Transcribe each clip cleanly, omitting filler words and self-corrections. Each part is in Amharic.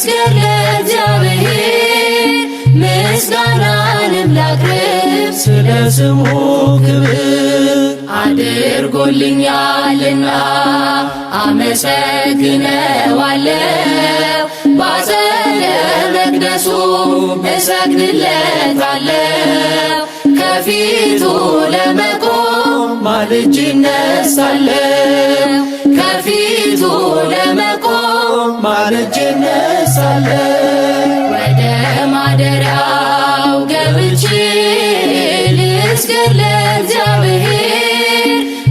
ልስገድ ለእግዚአብሔር ምስጋናንም ላቅርብ ስለ ስሙ ክብር አድርጎልኛልና አመሰግነዋለሁ ባጸደ መቅደሱ እሰግድለታለሁ ከፊቱ ለመቆም ማልጄ እነሳለሁ ከፊቱ ለመቆም ማልጄ እነሳለሁ ወደ ማደሪያው ገብቼ ልስገድ ለእግዚአብሔር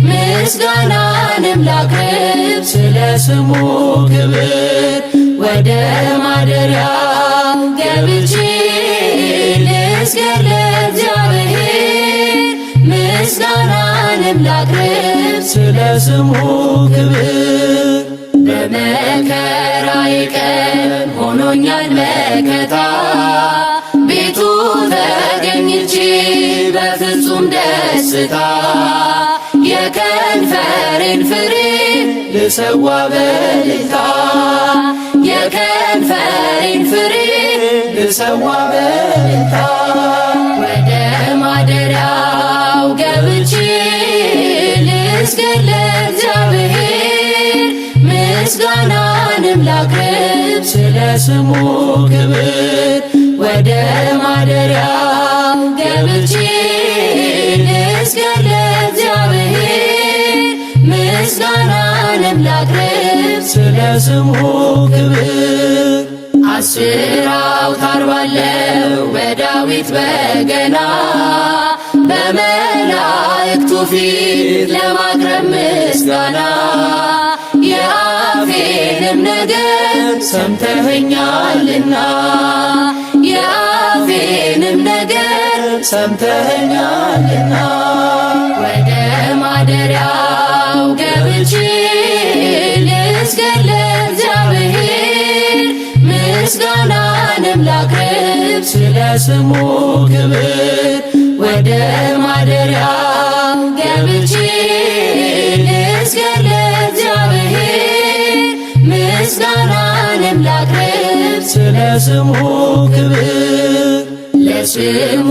ምስጋናንም ላቅርብ ስለ ስሙ ክብር ወደ ማደሪያው ገብቼ ልስገድ ለእግዚአብሔር ምስጋናንም ላቅርብ ስለ ስሙ ክብር በመከራዬ ቀን ሆኖኛል መከታ ቤቱ ተገኝቼ በፍጹም ደስታ የከንፈሬን ፍሬ ልሰዋ በእልልታ የከንፈሬን ፍሬ ልሰዋ በእልልታ ወደ ማደሪያው ገብቼ ልስገድ ለእግዚአብሔር ምስጋናንም ላቅርብ ስለ ስሙ ክብር ወደ ማደሪያው ገብቼ ልስገድ ለእግዚአብሔር ምስጋናንም ላቅርብ ስለ ስሙ ክብር 10 አውታር ባለው በዳዊት በገና በመላእክቱ ፊት ለማቅረብ ምስጋና የአፌንም ነገር ሰምተኸኛልና የአፌንም ነገር ሰምተኸኛልና ወደ ማደሪያው ገብቼ ልስገድ ለእግዚአብሔር ምስጋናንም ላቅርብ ስለ ስሙ ክብር ወደ ማደሪያው ገብቼ ልስገድ ለእግዚአብሔር ምስጋናንም ላቅርብ ስለ ስሙ ክብር ለስሙ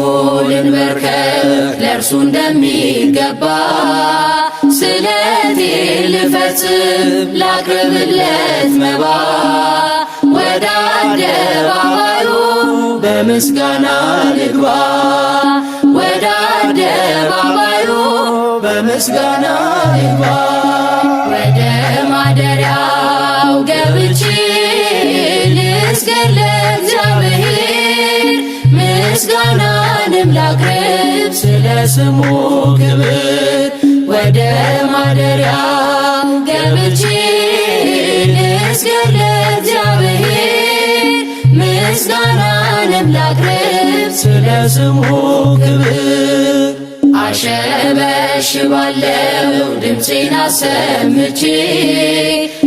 ልንበርከክ ለእርሱ እንደሚገባ ስለቴ ልፈጽም ላቅርብለት መባ ወደ አደባባዩ በምስጋና ልግባ ወደ አደባባዩ በምስጋና ልግባ ወደ ማደሪያው ገብቼ ልስገድ ለእግዚአብሔር ምስጋናንም ላቅርብ ስለ ስሙ ክብር ወደ ማደሪያው ገብቼ ልስገድ ለእግዚአብሔር ምስጋናንም ላቅርብ ስለ ስሙ ክብር አሸበሽባለሁ ድምፄን አሰምቼ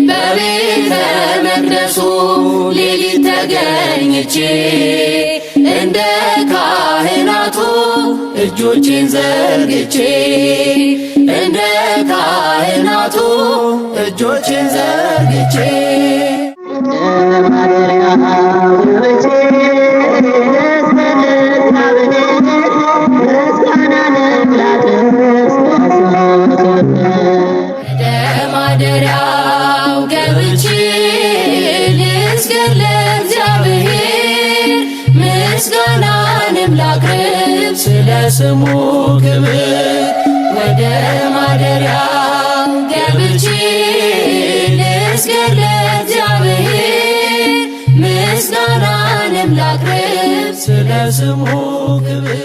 በቤተ መቅደሱ ሌሊት ተገኝቼ እንደ ካህናቱ እጆቼን ዘርግቼ እንደ ካህናቱ እጆቼን ዘርግቼ ወደ ማደሪያው ገብቼ ልስገድ ለእግዚአብሔር ምስጋናንም ላቅርብ ስለ ስሙ ክብር ወደ ማደሪያው ገብቼ ልስገድ ለእግዚአብሔር ምስጋናንም ላቅርብ ስለ ስሙ ክብር